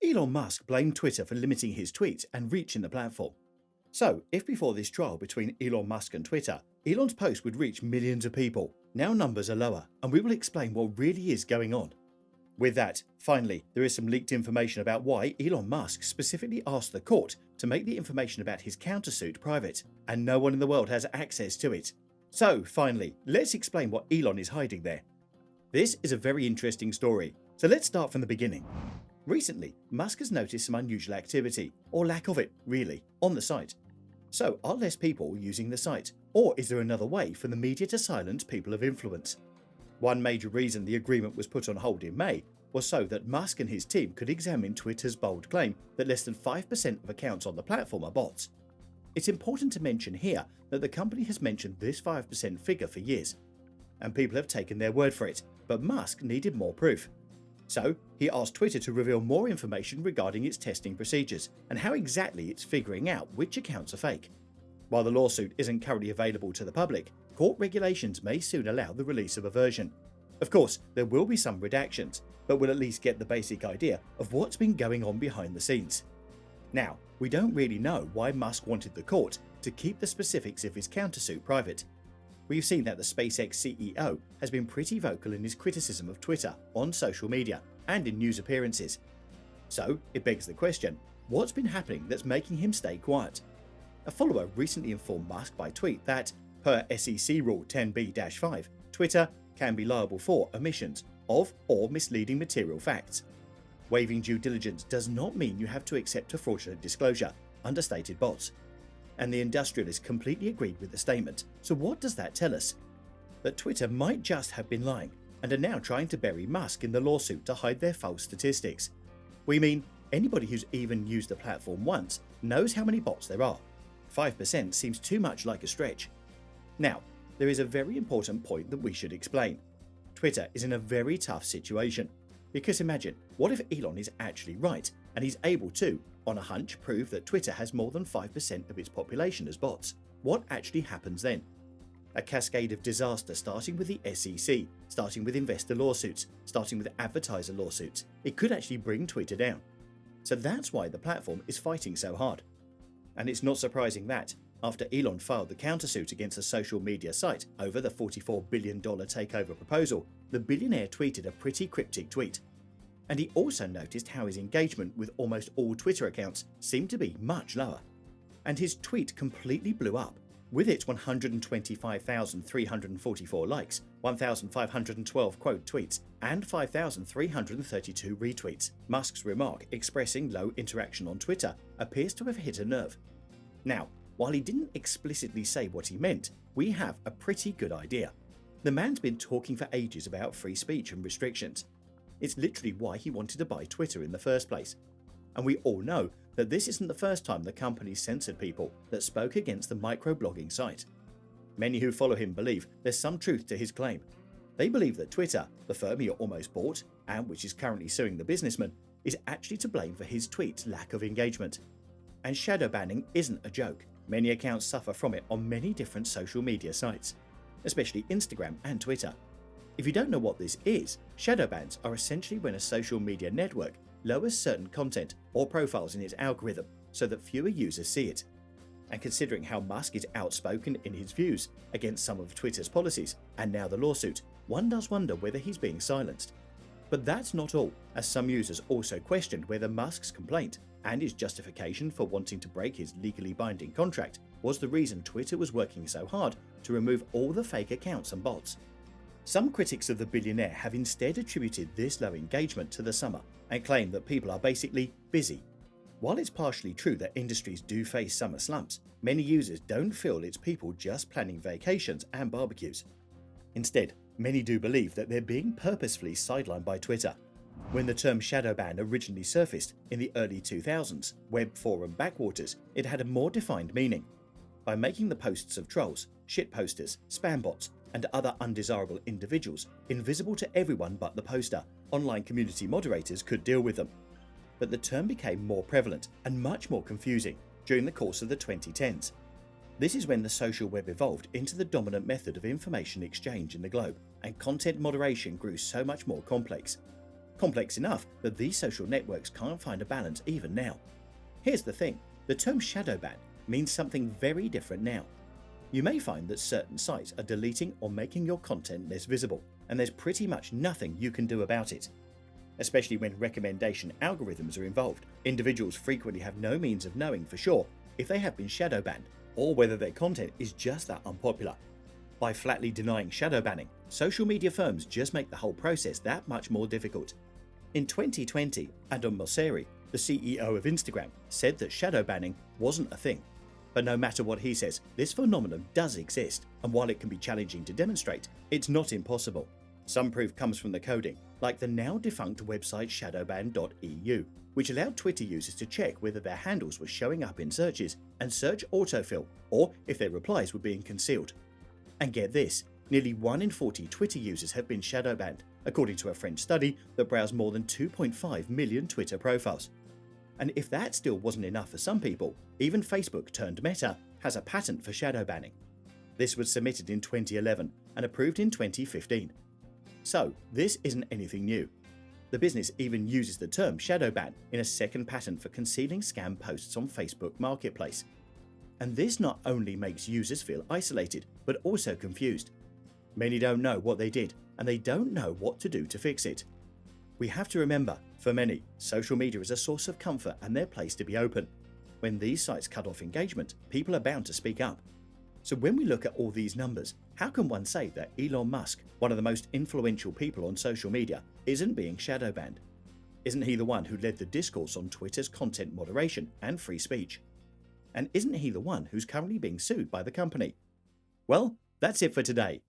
Elon Musk blamed Twitter for limiting his tweets and reach in the platform. So, if before this trial between Elon Musk and Twitter, Elon's post would reach millions of people, now numbers are lower, and we will explain what really is going on. With that, finally, there is some leaked information about why Elon Musk specifically asked the court to make the information about his countersuit private, and no one in the world has access to it. So, finally, let's explain what Elon is hiding there. This is a very interesting story, so let's start from the beginning. Recently, Musk has noticed some unusual activity, or lack of it, really, on the site. So, are less people using the site, or is there another way for the media to silence people of influence? One major reason the agreement was put on hold in May was so that Musk and his team could examine Twitter's bold claim that less than 5% of accounts on the platform are bots. It's important to mention here that the company has mentioned this 5% figure for years, and people have taken their word for it, but Musk needed more proof. So, he asked Twitter to reveal more information regarding its testing procedures and how exactly it's figuring out which accounts are fake. While the lawsuit isn't currently available to the public, court regulations may soon allow the release of a version. Of course, there will be some redactions, but we'll at least get the basic idea of what's been going on behind the scenes. Now, we don't really know why Musk wanted the court to keep the specifics of his countersuit private. We've seen that the SpaceX CEO has been pretty vocal in his criticism of Twitter on social media and in news appearances. So, it begs the question, what's been happening that's making him stay quiet? A follower recently informed Musk by tweet that, per SEC Rule 10b-5, Twitter can be liable for omissions of or misleading material facts. Waiving due diligence does not mean you have to accept a fraudulent disclosure, understated bots. And the industrialist completely agreed with the statement. So what does that tell us? That Twitter might just have been lying and are now trying to bury Musk in the lawsuit to hide their false statistics. We mean, anybody who's even used the platform once knows how many bots there are. 5% seems too much like a stretch. Now, there is a very important point that we should explain. Twitter is in a very tough situation. Because imagine, what if Elon is actually right and he's able to, on a hunch, prove that Twitter has more than 5% of its population as bots? What actually happens then? A cascade of disaster starting with the SEC, starting with investor lawsuits, starting with advertiser lawsuits. It could actually bring Twitter down. So that's why the platform is fighting so hard. And it's not surprising that, after Elon filed the countersuit against the social media site over the $44 billion takeover proposal, the billionaire tweeted a pretty cryptic tweet. And he also noticed how his engagement with almost all Twitter accounts seemed to be much lower. And his tweet completely blew up, with its 125,344 likes, 1,512 quote tweets, and 5,332 retweets. Musk's remark expressing low interaction on Twitter appears to have hit a nerve. Now, while he didn't explicitly say what he meant, we have a pretty good idea. The man's been talking for ages about free speech and restrictions. It's literally why he wanted to buy Twitter in the first place. And we all know that this isn't the first time the company censored people that spoke against the microblogging site. Many who follow him believe there's some truth to his claim. They believe that Twitter, the firm he almost bought, and which is currently suing the businessman, is actually to blame for his tweet's lack of engagement. And shadow banning isn't a joke. Many accounts suffer from it on many different social media sites, especially Instagram and Twitter. If you don't know what this is, shadowbans are essentially when a social media network lowers certain content or profiles in its algorithm so that fewer users see it. And considering how Musk is outspoken in his views against some of Twitter's policies, and now the lawsuit, one does wonder whether he's being silenced. But that's not all, as some users also questioned whether Musk's complaint and his justification for wanting to break his legally binding contract was the reason Twitter was working so hard to remove all the fake accounts and bots. Some critics of the billionaire have instead attributed this low engagement to the summer and claim that people are basically busy. While it's partially true that industries do face summer slumps, many users don't feel it's people just planning vacations and barbecues. Instead, many do believe that they're being purposefully sidelined by Twitter. When the term shadowban originally surfaced in the early 2000s, web forum backwaters, it had a more defined meaning. By making the posts of trolls, shitposters, spam bots, and other undesirable individuals invisible to everyone but the poster, online community moderators could deal with them. But the term became more prevalent and much more confusing during the course of the 2010s. This is when the social web evolved into the dominant method of information exchange in the globe, and content moderation grew so much more complex. complex enough that these social networks can't find a balance even now. Here's the thing, the term shadowban means something very different now. You may find that certain sites are deleting or making your content less visible, and there's pretty much nothing you can do about it. Especially when recommendation algorithms are involved, individuals frequently have no means of knowing for sure if they have been shadow banned or whether their content is just that unpopular. By flatly denying shadow banning, social media firms just make the whole process that much more difficult. In 2020, Adam Mosseri, the CEO of Instagram, said that shadow banning wasn't a thing. But no matter what he says, this phenomenon does exist, and while it can be challenging to demonstrate, it's not impossible. Some proof comes from the coding, like the now defunct website shadowban.eu, which allowed Twitter users to check whether their handles were showing up in searches and search autofill, or if their replies were being concealed. And get this, nearly 1 in 40 Twitter users have been shadow banned, according to a French study that browsed more than 2.5 million Twitter profiles. And if that still wasn't enough for some people, even Facebook turned Meta has a patent for shadow banning. This was submitted in 2011 and approved in 2015. So this isn't anything new. The business even uses the term shadow ban in a second patent for concealing scam posts on Facebook Marketplace. And this not only makes users feel isolated, but also confused. Many don't know what they did, and they don't know what to do to fix it. We have to remember, for many, social media is a source of comfort and their place to be open. When these sites cut off engagement, people are bound to speak up. So when we look at all these numbers, how can one say that Elon Musk, one of the most influential people on social media, isn't being shadow banned? Isn't he the one who led the discourse on Twitter's content moderation and free speech? And isn't he the one who's currently being sued by the company? Well, that's it for today.